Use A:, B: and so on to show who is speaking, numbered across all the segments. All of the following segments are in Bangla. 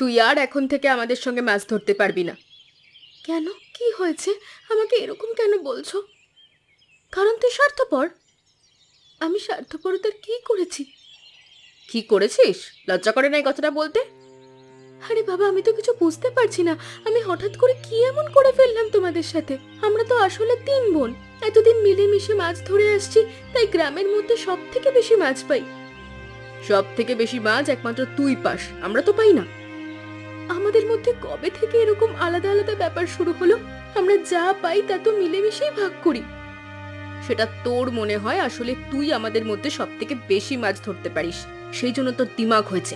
A: তুই আর এখন থেকে আমাদের সঙ্গে মাছ ধরতে পারবি না। কেন, কি হয়েছে? আমাকে এরকম কেন বলছো? কারণ তুই স্বার্থপর। আমি স্বার্থপরতার কি করেছি? কি করেছিস? লজ্জা করে না এই কথাটা বলতে? আরে বাবা, আমি তো কিছু বুঝতে পারছি না। আমি হঠাৎ করে কি এমন করে ফেললাম তোমাদের সাথে? আমরা তো আসলে 3 বোন, এতদিন মিলেমিশে মাছ ধরে আসছি, তাই গ্রামের মধ্যে সব থেকে বেশি মাছ পাই। সব থেকে বেশি মাছ একমাত্র তুই পাস, আমরা তো পাই না। আমাদের মধ্যে কবে থেকে এরকম আলাদা আলাদা ব্যাপার শুরু হলো? আমরা যা পাই তা তো মিলেমিশেই ভাগ করি। সেটা তোর মনে হয়, আসলে তুই আমাদের মধ্যে সব থেকে বেশি মাছ ধরতে পারিস, সেই জন্য তোর দিমাগ হয়েছে।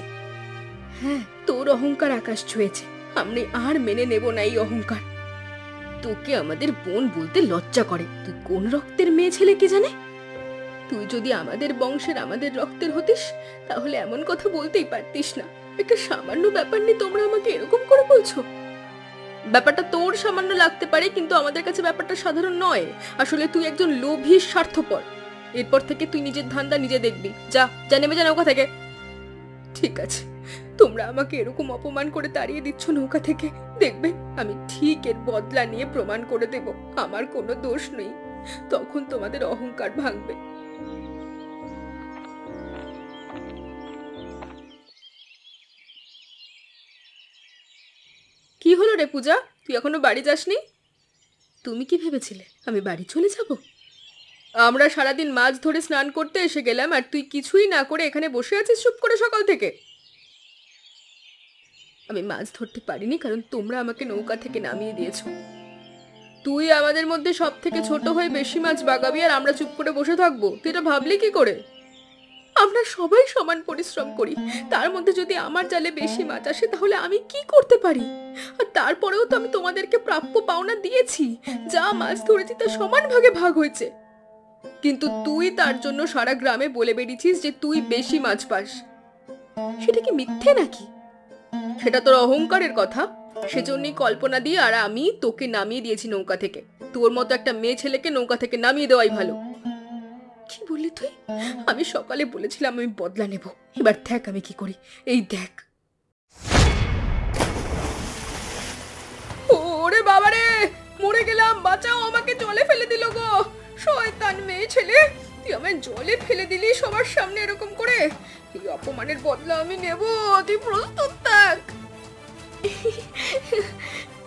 A: হ্যাঁ, তোর অহংকার আকাশ ছুঁয়েছে। আমি আর মেনে নেব না এই অহংকার। তোকে আমাদের বোন বলতে লজ্জা করে। তুই কোন রক্তের মেয়ে ছেলে কে জানে? তুই যদি আমাদের বংশের, আমাদের রক্তের হতিস, তাহলে এমন কথা বলতেই পারতিস না। একটা সামান্য ব্যাপার নিয়ে তোমরা আমাকে এরকম করে বলছো। ব্যাপারটা তোর সামান্য লাগতে পারে, কিন্তু আমাদের কাছে ব্যাপারটা সাধারণ নয়। আসলে তুই একজন লোভী, স্বার্থপর। এরপর থেকে তুই নিজের ধান্দা নিজে দেখবি। যা যা, নেমে যা নৌকা থেকে। ঠিক আছে, তোমরা আমাকে এরকম অপমান করে তাড়িয়ে দিচ্ছ নৌকা থেকে, দেখবে আমি ঠিক এর বদলা নিয়ে প্রমাণ করে দেব আমার কোনো দোষ নেই। তখন তোমাদের অহংকার ভাঙবে। কি হলো রে পূজা, তুই এখনো বাড়ি যাসনি? তুমি কি ভেবেছিলে আমি বাড়ি চলে যাব? আমরা সারাদিন মাছ ধরে স্নান করতে এসে গেলাম, আর তুই কিছুই না করে এখানে বসে আছিস চুপ করে সকাল থেকে। আমি মাছ ধরতে পারিনি কারণ তোমরা আমাকে নৌকা থেকে নামিয়ে দিয়েছো। তুই আমাদের মধ্যে সব থেকে ছোট হয়ে বেশি মাছ বাগাবি, আর আমরা চুপ করে বসে থাকবো? তুই এটা ভাবলি কি করে? আমরা সবাই সমান পরিশ্রম করি, তার মধ্যে যদি আমার জালে বেশি মাছ আসে তাহলে আমি কি করতে পারি? আর তারপরেও তো আমি তোমাদেরকে প্রাপ্য পাওনা দিয়েছি। যা মাছ ধরেছি তা সমান ভাগে ভাগ হয়েছে। কিন্তু তুই তার জন্য সারা গ্রামে বলে বেরিয়েছিস যে তুই বেশি মাছ পাস। সেটা কি মিথ্যে নাকি? সেটা তোর অহংকারের কথা। সেজন্যই কল্পনা দিয়ে আর আমি তোকে নামিয়ে দিয়েছি নৌকা থেকে। তোর মতো একটা মেয়ে ছেলেকে নৌকা থেকে নামিয়ে দেওয়াই ভালো। কি বললি তুই? আমি সকালে বলেছিলাম আমি বদলা নেব, এবার দেখ আমি কি করি। এই দেখ। ওরে বাবারে, মরে গেলাম, বাঁচাও আমাকে, জলে ফেলে দিল গো। শয়তান মেয়ে ছেলে, তুই আমায় জলে ফেলে দিলি সবার সামনে এরকম করে। এই অপমানের বদলা আমি নেব, তুই প্রস্তুত থাক।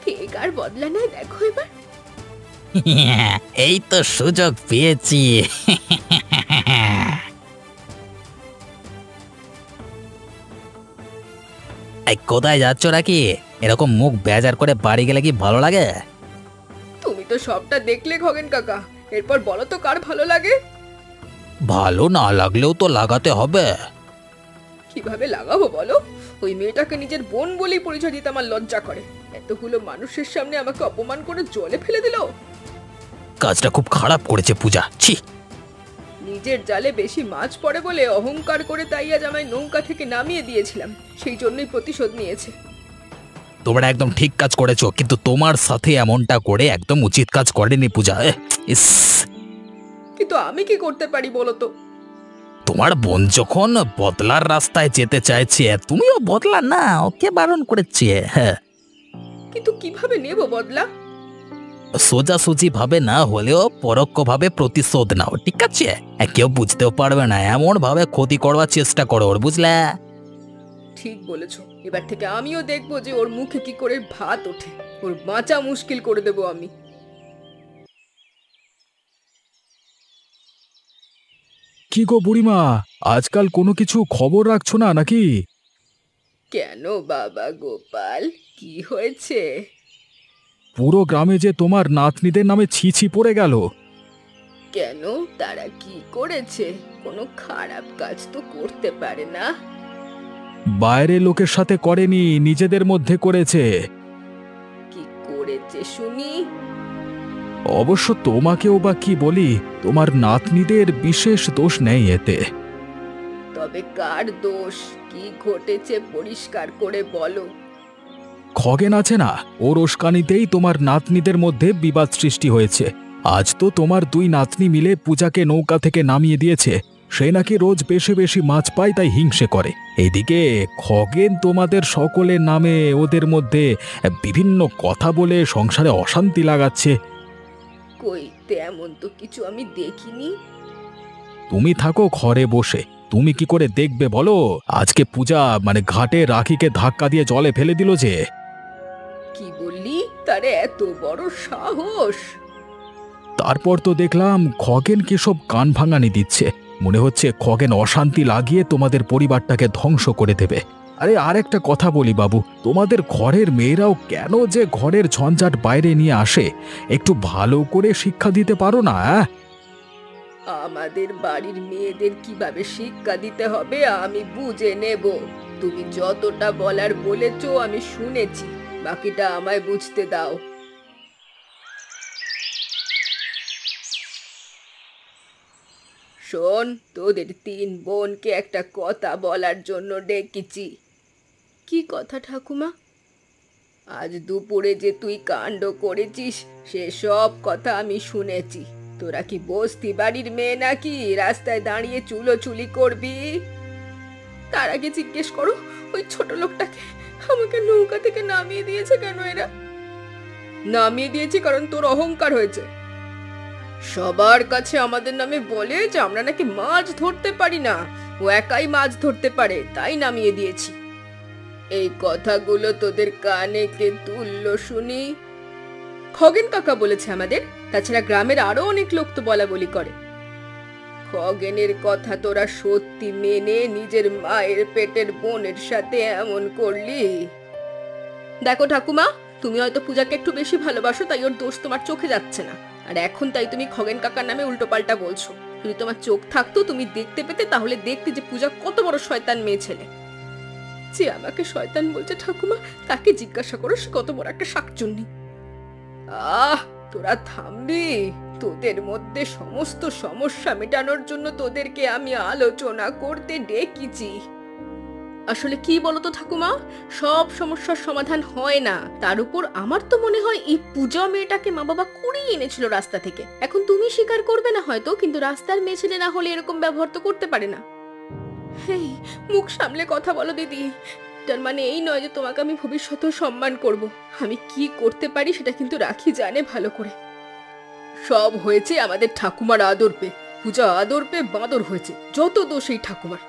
A: ঠিক আর বদলা নেয়, দেখো এবার।
B: এই তো সুযোগ পেয়েছি। কোথায় যাচ্ছ নাকি? এরকম মুখ বেজার করে বাড়ি গেলে কি ভালো লাগে?
A: তুমি তো সবটা দেখলে খগেন কাকা, এরপর বলো তো কার ভালো লাগে?
B: ভালো না লাগলেও তো লাগাতে হবে।
A: কিভাবে লাগাবো বলো? ওই মেয়েটাকে নিজের বোন বলেই পরিচয় দিতে আমার লজ্জা করে। এতগুলো মানুষের সামনে আমাকে অপমান করে জলে ফেলে দিল।
B: কাজটা খুব খারাপ করেছে পূজা, ছি।
A: নিজের জালে বেশি মাছ পড়ে বলে অহংকার করে তাই আজ আমায় নৌকা থেকে নামিয়ে দিয়েছিলাম, সেই জন্যই প্রতিশোধ নিয়েছে।
B: তোমরা একদম ঠিক কাজ করেছো, কিন্তু তোমার সাথে এমনটা করে একদম উচিত কাজ করেনি পূজা। ইস,
A: কিন্তু আমি কি করতে পারি বলো তো?
B: তোমার বোন যখন বদলার রাস্তায় যেতে চাইছে, তুমিও বদলা না, ওকে বারণ করেছে। হ্যাঁ,
A: কিন্তু কিভাবে নেব বদলা?
B: সোজাসুজি ভাবে না হলেও পরোক্ষ ভাবে প্রতিশোধ নাও, ঠিক আছে? কেউ বুঝতেও পারবে না, এমন ভাবে ক্ষতি করবার চেষ্টা করো ওর, বুঝলে?
A: ঠিক বলেছো, এবার থেকে আমিও দেখবো যে ওর মুখে কি করে ভাত ওঠে। ওর বাঁচা মুশকিল করে দেবো আমি।
C: কি গো বুড়িমা, আজকাল কোনো কিছু খবর রাখছো না নাকি?
A: কেন বাবা গোপাল, কি হয়েছে?
C: পুরো গ্রামে যে তোমার নাতনিদের নামে ছিছি পড়ে গেল।
A: কেন, তারা কি করেছে? কোনো খারাপ কাজ তো করতে পারে না।
C: বাইরের লোকের সাথে করেনি, নিজেদের মধ্যে করেছে।
A: কি করেছে শুনি?
C: অবশ্য তোমাকেও বা কি বলি, তোমার নাতনিদের বিশেষ দোষ নেই এতে।
A: তবে কার দোষ? কি ঘটেছে পরিষ্কার করে বলো।
C: খগেন আছে না, ওর উস্কানিতেই তোমার নাতনিদের মধ্যে বিবাদ সৃষ্টি হয়েছে। আজ তো তোমার দুই নাতনি মিলে পূজাকে নৌকা থেকে নামিয়ে দিয়েছে, সে নাকি রোজ বেশি বেশি মাছ পায়, তাই হিংসে করে। এইদিকে খগেন তোমাদের সকলের নামে ওদের মধ্যে বিভিন্ন কথা বলে সংসারে অশান্তি লাগাচ্ছে।
A: কই, তেমন তো কিছু আমি দেখিনি।
C: তুমি থাকো ঘরে বসে, তুমি কি করে দেখবে বলো? আজকে পূজা মানে ঘাটে রাখিকে ধাক্কা দিয়ে জলে ফেলে দিল যে।
A: কি বললি? তারে এত বড় সাহস!
C: তারপর তো দেখলাম খগেন কি সব কান ভাঙানি দিচ্ছে। মনে হচ্ছে খগেন অশান্তি লাগিয়ে তোমাদের পরিবারটাকে ধ্বংস করে দেবে। আরে আর একটা কথা বলি বাবু, তোমাদের ঘরের মেয়েরাও কেন যে ঘরের ঝঞ্ঝাট বাইরে নিয়ে আসে, একটু ভালো করে শিক্ষা দিতে পারো না?
A: আমাদের বাড়ির মেয়েদের কিভাবে শিক্ষা দিতে হবে আমি বুঝে নেব। তুমি যতটা বলার বলেছো আমি শুনেছি, বাকিটা আমায় বুঝতে দাও। শোন, তোদের তিন বোনকে একটা কথা বলার জন্য ডেকেছি। কি কথা ঠাকুমা? আজ দুপুরে যে তুই কাণ্ড করেছিস সে সব কথা আমি শুনেছি। তোরা কি বস্তি বাড়ির মেয়ে নাকি রাস্তায় দাঁড়িয়ে চুলোচুলি করবি? তার আগে জিজ্ঞেস করো ওই ছোট লোকটাকে আমাকে নৌকা থেকে নামিয়ে দিয়েছে কেন এরা? নামিয়ে দিয়েছি কারণ তোর অহংকার হয়েছে। সবার কাছে আমাদের নামে বলে যে আমরা নাকি মাছ ধরতে পারি না, ও একাই মাছ ধরতে পারে, তাই নামিয়ে দিয়েছি। এই কথাগুলো তোদের কানে কে তুললো শুনি? খগেন কাকা বলেছে আমাদের। তাছাড়া গ্রামের আরো অনেক লোক তো বলা বলি করে। খগেনের কথা তোরা সত্যি মেনে নিজের মায়ের পেটের বোনের সাথে এমন করলি? দেখো ঠাকুমা, তুমি হয়তো পূজাকে একটু বেশি ভালোবাসো, তাই ওর দোষ তোমার চোখে যাচ্ছে না। আর এখন তাই তুমি খগেন কাকার নামে উল্টোপাল্টা বলছো। যদি তোমার চোখ থাকতো তুমি দেখতে পেতে, তাহলে দেখতে যে পূজা কত বড় শয়তান মেয়ে ছেলে। যে আমাকে শয়তান বলছে ঠাকুমা, তাকে জিজ্ঞাসা করো সে কত বড় একটা শাকচুন্নি। তোরা থামবি? তোদের মধ্যে সমস্ত সমস্যা মেটানোর জন্য তোদেরকে আমি আলোচনা করতে ডেকেছি। আসলে কি বলতো ঠাকুমা, সব সমস্যার সমাধান হয় না। তার উপর আমার তো মনে হয় এই পূজা মেয়েটাকে মা বাবা কুড়িয়ে এনেছিল রাস্তা থেকে। এখন তুমি স্বীকার করবে না হয়তো, কিন্তু রাস্তার মেয়ে ছেলে না হলে এরকম ব্যবহার তো করতে পারে না। হেই, মুখ সামলে কথা বলো দিদি। তার মানে এই নয় যে তোমাকে আমি ভবিষ্যতেও সম্মান করব। আমি কি করতে পারি সেটা কিন্তু রাখি জানে ভালো করে। সব হয়েছে আমাদের ঠাকুমার আদর পে। পূজা আদর পে বাঁদর হয়েছে, যত দোষ এই ঠাকুমার।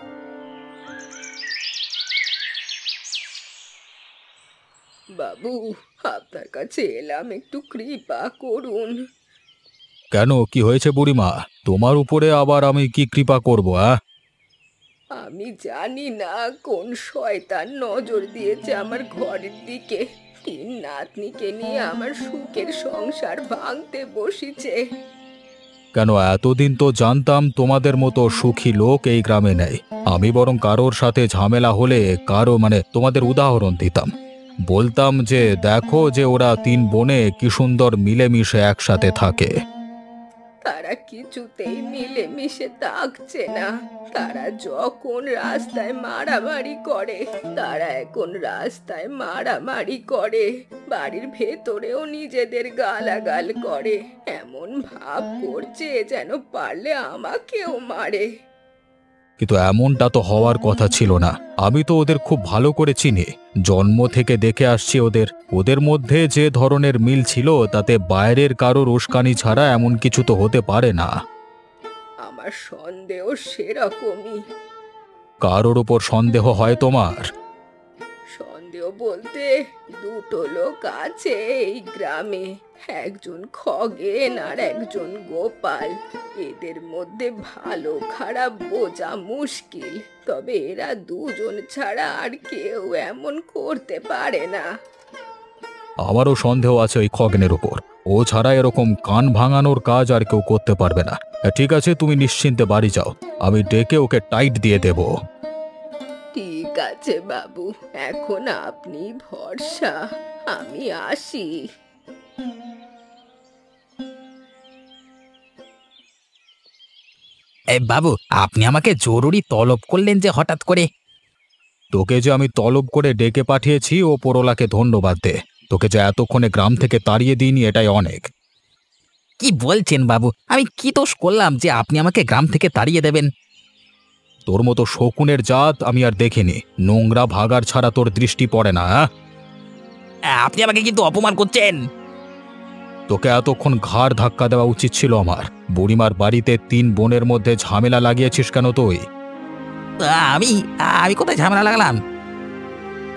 A: বাবু, আপনার কাছে এলাম, একটু কৃপা করুন।
C: কেন, কি হয়েছে বুড়িমা? তোমার উপরে আবার আমি কি কৃপা করব?
A: আমি জানি না কোন শয়তান নজর দিয়েছে আমার ঘরের দিকে। তিন নাতনিকে নিয়ে আমার সুখের সংসার ভাঙতে বসেছে।
C: কেন, এতদিন তো জানতাম তোমাদের মতো সুখী লোক এই গ্রামে নেই। আমি বরং কারোর সাথে ঝামেলা হলে তোমাদের উদাহরণ দিতাম। বলতাম যে দেখো যে ওরা তিন বোনে কি সুন্দর মিলেমিশে একসাথে থাকে।
A: তারা কিছুতেই মিলেমিশে থাকছে না। তারা যখন রাস্তায় মারামারি করে, তারা এখন রাস্তায় মারামারি করে, বাড়ির ভেতরেও নিজেদের গালাগাল করে। এমন ভাব করছে যেন পারলে আমাকেও মারে।
C: কিন্তু এমনটা তো হওয়ার কথা ছিল না। আমি তো ওদের খুব ভালো করে চিনি, জন্ম থেকে দেখে আসছি ওদের। ওদের মধ্যে যে ধরনের মিল ছিল তাতে বাইরের কারোর উস্কানি ছাড়া এমন কিছু তো হতে পারে না।
A: আমার সন্দেহ সেরকমই।
C: কারোর ওপর সন্দেহ হয় তোমার?
A: সন্দেহ বলতে দুটো লোক আছে এই গ্রামে, একজন খগেন আর একজন গোপাল। এদের মধ্যে ভালো খারাপ বোঝা মুশকিল, তবে এরা দুজন ছাড়া আর কেউ এমন করতে পারে না।
C: আমারও সন্দেহ আছে ওই খগেনের ওপর। ও ছাড়া এরকম কান ভাঙানোর কাজ আর কেউ করতে পারবে না। ঠিক আছে, তুমি নিশ্চিন্তে বাড়ি যাও, আমি ডেকে ওকে টাইট দিয়ে দেব।
A: ঠিক আছে বাবু, এখন আপনি ভরসা। আমি আসি।
B: এই বাবু, আপনি আমাকে জরুরি তলব করলেন যে হঠাৎ করে?
C: তোকে যে আমি তলব করে ডেকে পাঠিয়েছি, ওপরওয়ালাকে ধন্যবাদ দে। তোকে যে এতক্ষণে গ্রাম থেকে তাড়িয়ে দিইনি এটাই অনেক।
B: কি বলছেন বাবু? আমি কি দোষ করলাম যে আপনি আমাকে গ্রাম থেকে তাড়িয়ে দেবেন?
C: তোর মতো শকুনের জাত আমি আর দেখিনি। নোংরা ভাগার ছাড়া তোর দৃষ্টি পড়ে না?
B: আপনি আমাকে কিন্তু অপমান করছেন।
C: তোকে এতক্ষণ ঘাড় ধাক্কা দেওয়া উচিত ছিল আমার। বুড়িমার বাড়িতে 3 বোনের মধ্যে ঝামেলা লাগিয়েছিস কেন তুই?
B: আমি আমি কোথায় ঝামেলা লাগালাম?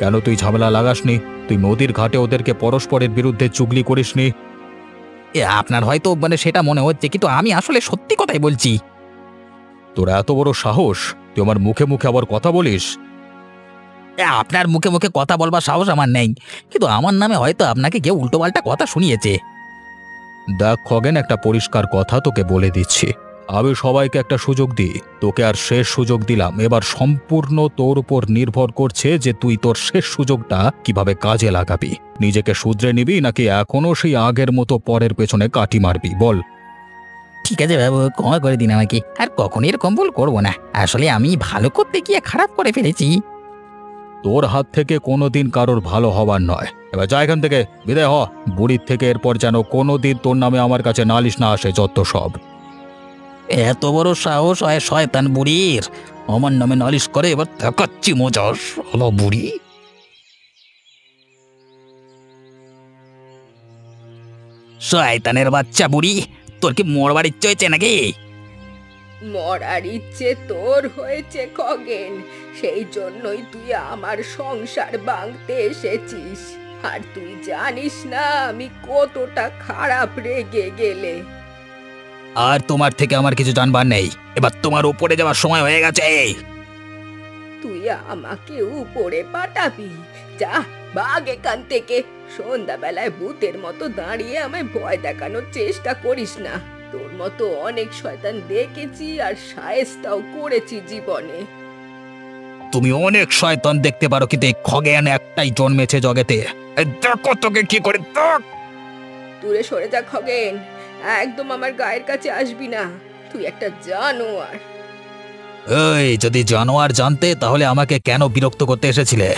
C: কেন তুই ঝামেলা লাগাসনি? তুই নদীর ঘাটে ওদেরকে পরস্পরের বিরুদ্ধে চুগলি করিসনি?
B: আপনার হয়তো সেটা মনে হচ্ছে, কিন্তু আমি আসলে সত্যি কথাই বলছি।
C: তোর এত বড় সাহস, তুই আমার মুখে মুখে আবার কথা বলিস?
B: আপনার মুখে মুখে কথা বলবার সাহস আমার নেই, কিন্তু আমার নামে হয়তো আপনাকে কেউ উল্টোপাল্টা কথা শুনিয়েছে।
C: দেখ খগেন, একটা পরিষ্কার কথা তোকে বলে দিচ্ছি। আমি সবাইকে একটা সুযোগ দিই, তোকে আর শেষ সুযোগ দিলাম। এবার সম্পূর্ণ তোর উপর নির্ভর করছে যে তুই তোর শেষ সুযোগটা কিভাবে কাজে লাগাবি। নিজেকে শুধরে নিবি নাকি এখনো সেই আগের মতো পরের পেছনে কাটি মারবি, বল।
B: ঠিক আছে বাবু, ক্ষমা করে দিন আমাকে, আর কখনই এরকম ভুল করবো না। আসলে আমি ভালো করতে গিয়ে খারাপ করে ফেলেছি।
C: তোর হাত থেকে কোনোদিন কারোর ভালো হবার নয়। এবার যা এখান থেকে, বিদায় হ। বুড়ির থেকে এরপর যেন কোনোদিন তোর নামে আমার কাছে নালিশ না আসে, যত সব।
B: এত বড় সাহস হয় শয়তান বুড়ির, আমার নামে নালিশ করে? এবার দেখাচ্ছি মজা, হলো বুড়ি। শয়তানের বাচ্চা বুড়ি, তোর কি মরবার ইচ্ছে হয়েছে নাকি?
A: মরার ইচ্ছে তোর হয়েছে খগেন, সেই জন্যই তুই আমার সংসার ভাঙতে এসেছিস। আর তুই জানিস না আমি কতটা খারাপ রেগে গেলে।
B: আর তোমার থেকে আমার কিছু জানবার নেই, এবার তোমার উপরে যাওয়ার সময় হয়ে গেছে।
A: তুই আমাকে উপরে পাঠাবি? যা, ভাগ এখান থেকে। সন্ধ্যাবেলায় ভূতের মতো দাঁড়িয়ে আমায় ভয় দেখানোর চেষ্টা করিস না। তোর মতো অনেক শয়তান দেখেছি আর শায়েস্তাও করেছি জীবনে।
B: তুমি অনেক শয়তান দেখতে পারো, কিন্তু এই খগেন একটাই জন্মেছে জগতে। দেখো তোকে কি করে।
A: দূরে সরে যা খগেন, একদম আমার গায়ের কাছে আসবি না। তুই একটা জানোয়ার।
B: এই, যদি জানোয়ার জানতে তাহলে আমাকে কেন বিরক্ত করতে এসেছিলে?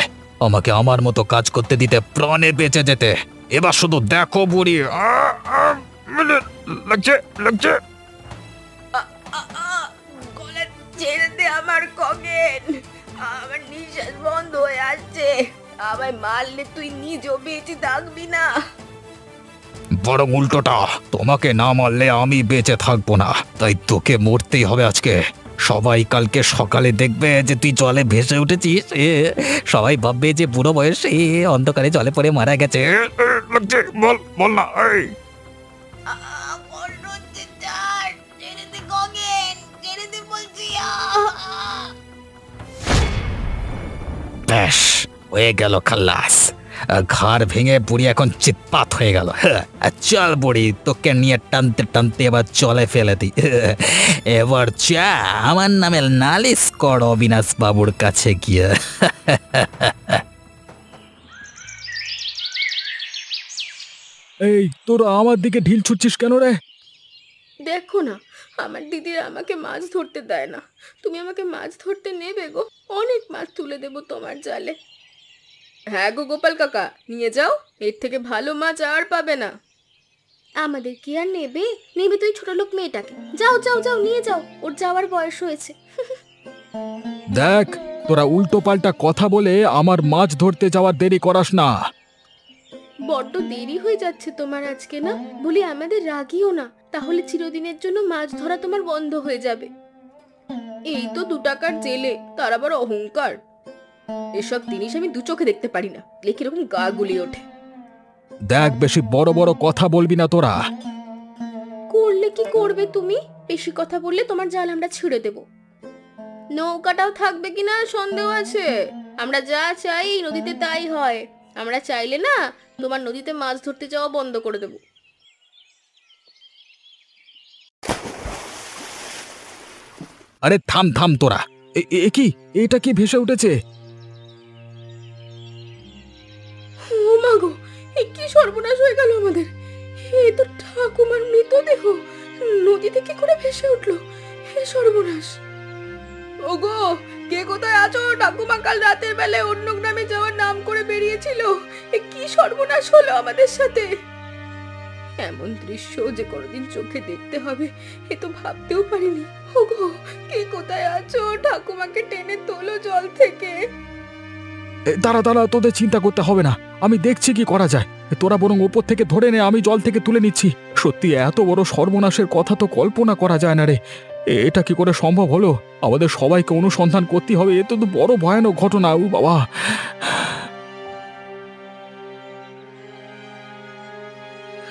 B: আমাকে আমার মতো কাজ করতে দিতে প্রাণে বেঁচে যেতে। এবার শুধু দেখো বুড়ি। লাগছে লাগছে।
A: গলা ছেড়ে দে আমার খগেন, আমার নিঃশ্বাস বন্ধ হয়ে আসছে। আমায় মারলে তুই নিজেও বেঁচে থাকবি না।
B: বরং উল্টোটা, তোমাকে না মারলে আমি বেঁচে থাকবো না, তাই তোকে মরতেই হবে আজকে। সবাই কালকে সকালে দেখবে যে তুই জলে ভেসে উঠেছিস। সবাই ভাববে যে বুড়ো বয়সে অন্ধকারে জলে পড়ে মারা গেছে। বল বল না। ব্যাস, হয়ে গেল খাল্লাস। ঘাড় ভেঙে বুড়ি এখন চিৎপাত হয়ে গেল। চল বুড়ি, তোকে নিয়ে টানতে টানতে এবার চলে ফেলে দি। এবার চা আমার নামে নালিশ কর অবিনাশ বাবুর কাছে গিয়ে।
C: এই, তোরা আমার দিকে ঢিল ছুটছিস কেন রে?
A: দেখো না, আমার দিদিরা আমাকে মাছ ধরতে দেয় না। তুমি আমাকে মাছ ধরতে নেবে গো? অনেক মাছ তুলে দেবো তোমার জালে। হ্যাঁ গো গোপাল কাকা, নিয়ে যাও, এর থেকে ভালো মাছ আর পাবে না। আমাদের কি আর নেবে? নেবে তুই ছোট লোক মেয়েটাকে। যাও যাও যাও, নিয়ে যাও, ওর যাওয়ার বয়স হয়েছে।
C: দেখ, তোরা উল্টো পাল্টা কথা বলে আমার মাছ ধরতে যাওয়ার দেরি করাস না।
A: বড্ড দেরি হয়ে যাচ্ছে তোমার আজকে, না বলি আমাদের রাগিও না, তাহলে চিরদিনের জন্য মাছ ধরা তোমার বন্ধ হয়ে যাবে। এই তো 2 টাকার জেলে, তার আবার অহংকার। এসব জিনিস আমি দু চোখে দেখতে পারি না, দেখে এরকম গা গুলিয়ে ওঠে।
C: দেখ, বেশি বড় বড় কথা বলবি না তোরা।
A: করলে কি করবে তুমি? বেশি কথা বললে তোমার জাল আমরা ছিঁড়ে দেব। নৌকাটাও থাকবে কিনা সন্দেহ আছে। আমরা যা চাই নদীতে তাই হয়। আমরা চাইলে না তোমার নদীতে মাছ ধরতে যাওয়া বন্ধ করে দেব।
C: আরে থাম থাম তোরা। এ কি, এটা কি ভেসে উঠেছে?
A: ও মা গো, এ কি সর্বনাশ হয়ে গেল আমাদের। এ তো ঠাকুমার মৃতদেহ নদীতে কি করে ভেসে উঠলো? হে সর্বনাশ। ওগো, কে কোথায় আছো? ঠাকুমা কাল রাতের বেলায় অন্য গ্রামে যাওয়ার নাম করে বেরিয়েছিল। এ কি সর্বনাশ হলো আমাদের সাথে। এমন দৃশ্য যে কোনোদিন চোখে দেখতে হবে এ তো ভাবতেও পারিনি। ওগো, কে কোথায় আছো? ঠাকুমাকে টেনে তোলো জল থেকে।
C: দাঁড়া দাঁড়া, তোদের চিন্তা করতে হবে না, আমি দেখছি কি করা যায়। তোরা বরং ওপর থেকে ধরে নে, আমি জল থেকে তুলে নিচ্ছি। সত্যি এত বড় সর্বনাশের কথা তো কল্পনা করা যায় না রে। এটা কি করে সম্ভব হলো? আমাদের সবাইকে অনুসন্ধান করতে হবে, এ তো বড় ভয়ানক ঘটনা। ও বাবা!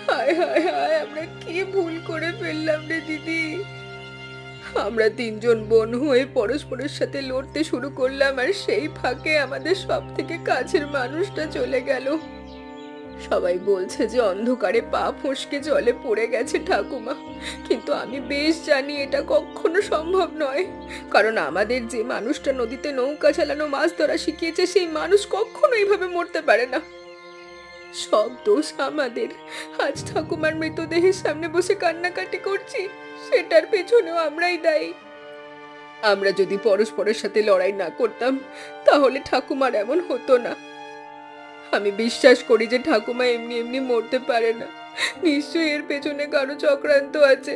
A: হায় হায় হায়, আমরা কি ভুল করে ফেললাম রে দিদি। আমরা তিনজন বোন হয়ে পরস্পরের সাথে লড়তে শুরু করলাম, আর সেই ফাঁকে আমাদের সব থেকে কাছের মানুষটা চলে গেল। সবাই বলছে যে অন্ধকারে পা ফসকে জলে পড়ে গেছে ঠাকুমা, কিন্তু আমি বেশ জানি এটা কখনো সম্ভব নয়। কারণ আমাদের যে মানুষটা নদীতে নৌকা চালানো, মাছ ধরা শিখিয়েছে, সেই মানুষ কখনো এইভাবে মরতে পারে না। সব দোষ আমাদের। আজ ঠাকুমার মৃতদেহের সামনে বসে কান্নাকাটি করছি, সেটার পেছনেও আমরাই দায়ী। আমরা যদি পরস্পরের সাথে লড়াই না করতাম তাহলে ঠাকুমার এমন হতো না। আমি বিশ্বাস করি যে ঠাকুমা এমনি এমনি মরতে পারে না, নিশ্চয়ই এর পেছনে কারো চক্রান্ত আছে।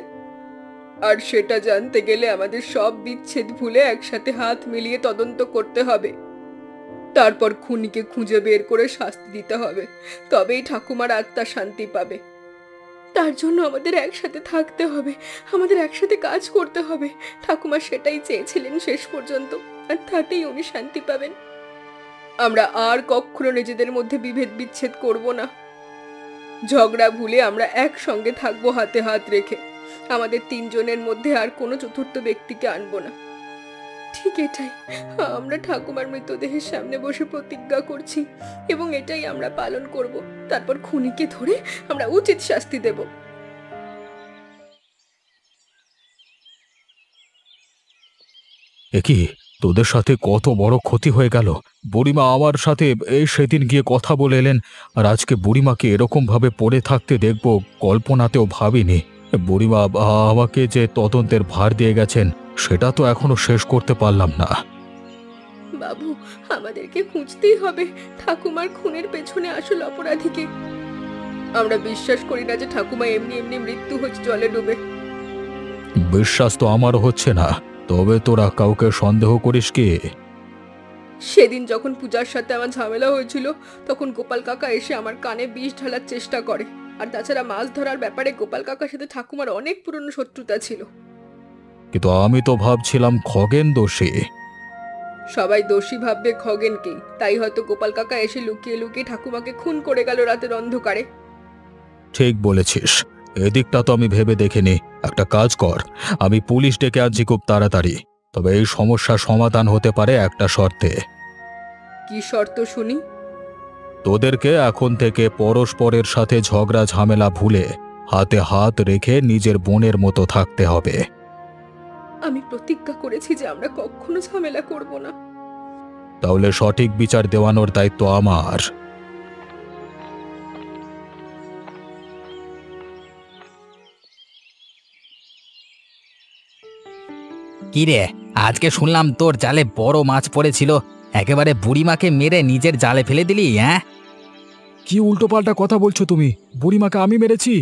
A: আর সেটা জানতে গেলে আমাদের সব বিচ্ছেদ ভুলে একসাথে হাত মিলিয়ে তদন্ত করতে হবে। তারপর খুনিকে খুঁজে বের করে শাস্তি দিতে হবে, তবেই ঠাকুমার আত্মা শান্তি পাবে। তার জন্য আমাদের একসাথে থাকতে হবে, আমাদের একসাথে কাজ করতে হবে। ঠাকুমা সেটাই চেয়েছিলেন শেষ পর্যন্ত, আর তাতেই উনি শান্তি পাবেন। আমরা আর কখনো নিজেদের মধ্যে বিভেদ বিচ্ছেদ করব না। ঝগড়া ভুলে আমরা একসঙ্গে থাকবো, হাতে হাত রেখে। আমাদের তিনজনের মধ্যে আর কোনো চতুর্থ ব্যক্তিকে আনবো না। ঠিক এটাই আমরা ঠাকুমার মৃতদেহের সামনে বসে প্রতিজ্ঞা করছি, এবং এটাই আমরা পালন করব। তারপর খুনিকে ধরে আমরা উচিত শাস্তি দেব।
C: কি তোদের সাথে কত বড় ক্ষতি হয়ে গেল! বুড়িমা আমার সাথে এই সেদিন গিয়ে কথা বলে এলেন, আর আজকে বুড়িমাকে এরকম ভাবে পড়ে থাকতে দেখব কল্পনাতেও ভাবিনি। বুড়িমা আমাকে যে তদন্তের ভার দিয়ে গেছেন সেটা তো এখনো শেষ করতে পারলাম না।
A: বাবু, আমাদেরকে খুঁজতেই হবে ঠাকুমার খুনের পেছনে আসল অপরাধীকে। আমরা বিশ্বাস করি না যে ঠাকুমা এমনি এমনি মৃত্যু হচ্ছে জলে ডুবে।
C: বিশ্বাস তো আমারও হচ্ছে না, তবে তোরা কাউকে সন্দেহ করিস কি?
A: সেদিন যখন পূজার সাথে আমার ঝামেলা হয়েছিল, তখন গোপাল কাকা এসে আমার কানে বিষ ঢালার চেষ্টা করে। আর তাছাড়া মাছ ধরার ব্যাপারে গোপাল কাকার সাথে ঠাকুমার অনেক পুরনো শত্রুতা ছিল।
C: কিন্তু আমি তো ভাবছিলাম খগেন দোষী।
A: সবাই দোষী ভাববে খগেনকেই, তাই হয়তো গোপাল কাকা এসে লুকিয়ে লুকিয়ে ঠাকুমাকে খুন করে গেল রাতের অন্ধকারে।
C: ঠিক বলেছিস, এদিকটা তো আমি ভেবে দেখিনি। একটা কাজ কর, আমি পুলিশ ডেকে আনছি খুব তাড়াতাড়ি। তবে এই সমস্যার সমাধান হতে পারে একটা শর্তে।
A: কি শর্ত শুনি?
C: তোদেরকে এখন থেকে পরস্পরের সাথে ঝগড়া ঝামেলা ভুলে হাতে হাত রেখে নিজের বোনের মতো থাকতে হবে।
A: আমি প্রতিজ্ঞা করেছি যে আমরা কখনো ঝামেলা করব না।
C: তাহলে সঠিক বিচার দেওয়ানোর দায়িত্ব আমার।
B: কিরে, আজকে শুনলাম তোর জালে বড় মাছ পড়েছিল, একেবারে বুড়িমাকে মেরে নিজের জালে ফেলে দিলি? হ্যাঁ,
C: কি উল্টোপাল্টা কথা বলছো তুমি? বুড়িমাকে আমি মেরেছি?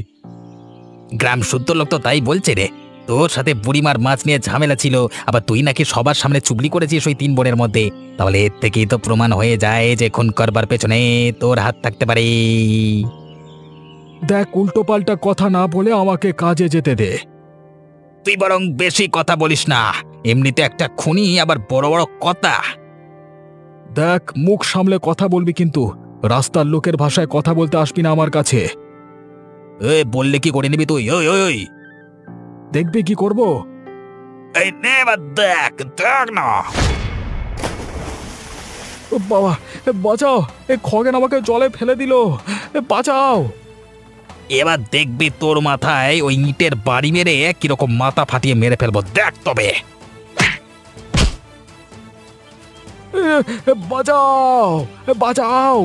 B: গ্রাম শুদ্ধ লোক তো তাই বলছে রে। তোর সাথে বুড়িমার মাছ নিয়ে ঝামেলা ছিল, আবার তুই নাকি সবার সামনে চুগলি করেছিস ওই তিন বোনের মধ্যে। তাহলে এর থেকেই তো প্রমাণ হয়ে যায় যে খুন করবার পেছনে তোর হাত থাকতে পারে।
C: দেখ, উল্টোপাল্টা কথা না বলে আমাকে কাজে যেতে দে।
B: তুই বরং বেশি কথা বলিস না, এমনিতে একটা খুনি, আবার বড় বড় কথা।
C: দেখ, মুখ সামলে কথা বলবি, কিন্তু রাস্তার লোকের ভাষায় কথা বলতে আসবি না আমার কাছে।
B: এ বললে কি করে নিবি তুই? ওই ওই ওই,
C: দেখবি কি করব?
B: এই নে এবার দেখ, দেখ না।
C: ও বাবা, বাঁচাও! এ খগেন আমাকে জলে ফেলে দিল, বাঁচাও!
B: এবার দেখবি তোর মাথায় ওই ইটের বাড়ি মেরে কিরকম মাথা ফাটিয়ে মেরে ফেলবো, দেখ তবে।
C: বাঁচাও, বাঁচাও!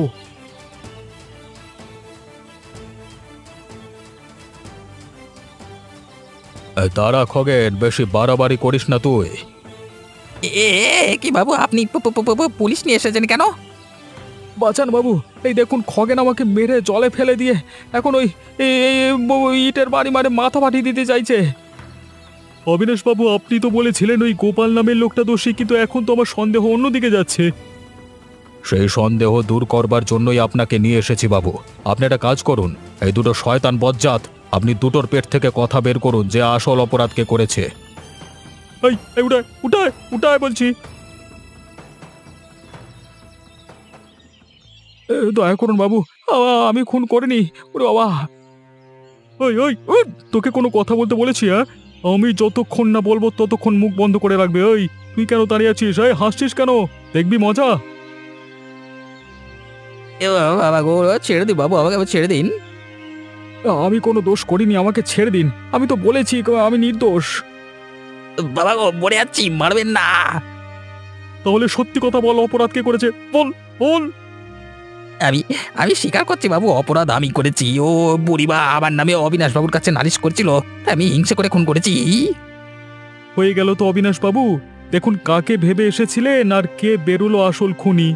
C: তারা খগেন, বেশি বাড়াবাড়ি করিস না তুই।
B: এ কি বাবু, আপনি পুলিশ নিয়ে এসেছেন কেন?
C: বাঁচান বাবু, এই দেখুন খগেন আমাকে মেরে জলে ফেলে দিয়ে এখন ওই ইটের বাড়ি মারে মাথা ফাটিয়ে দিতে চাইছে। অবিনাশ বাবু, আপনি তো বলেছিলেন ওই গোপাল নামের লোকটা দোষী, কিন্তু এখন তো আমার সন্দেহ অন্যদিকে যাচ্ছে। সেই সন্দেহ দূর করবার জন্যই আপনাকে নিয়ে এসেছি বাবু। আপনি একটা কাজ করুন, এই দুটো শয়তান বজ্জাত আপনি দুটোর পেট থেকে কথা বের করুন যে আসল অপরাধকে করেছে। এই উঠায় উঠায় উঠায় বলছি। দয়া করুন বাবু, আমি খুন করিনি। ওরে বাবা, ওই ওই ওই তোকে কোনো কথা বলতে বলেছি? হ্যাঁ, আমি যতক্ষণ না বলবো ততক্ষণ মুখ বন্ধ করে রাখবে। ওই তুই কেন দাঁড়িয়ে আছিস? এই হাসছিস কেন? দেখবি মজা।
B: বাবা গো, ছেড়ে দিন বাবু, আমাকে ছেড়ে দিন।
C: আমি কোনো দোষ করিনি, আমাকে ছেড়ে দিন। আমি তো বলেছি আমি নির্দোষ।
B: বাবা গো, মরে যাচ্ছি, মারবেন না।
C: তাহলে সত্যি কথা বল, অপরাধ কে করেছে? বল বল।
B: আমি স্বীকার করছি বাবু, অপরাধ আমি করেছি। ও বুড়িমা আমার নামে অবিনাশ বাবুর কাছে নালিশ করছিল, আমি হিংসে করে খুন করেছি।
C: হয়ে গেল তো অবিনাশ বাবু। দেখুন কাকে ভেবে এসেছিলেন আর কে বেরুলো আসল খুনি।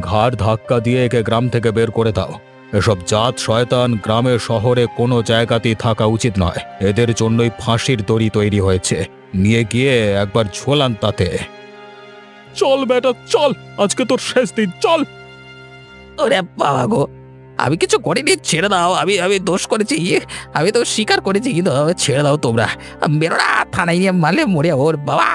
C: ঘাড় ধাক্কা দিয়ে একে গ্রাম থেকে বের করে দাও। এসব জাত শয়তান গ্রামে শহরে কোনো জায়গাতেই থাকা উচিত নয়। এদের জন্যই ফাঁসির দড়ি তৈরি হয়েছে। নিয়ে গিয়ে একবার ঝোলান তাতে। চল বেটা চল, আজকে তোর শেষ দিন, চল।
B: ওরে বাবা গো, আমি কিছু করিনি, ছেড়ে দাও। আমি দোষ করেছি, আমি তো স্বীকার করেছি, কিন্তু ছেড়ে দাও তোমরা। বেরোনা, থানায় নিয়ে মারলে মরে ওর বাবা।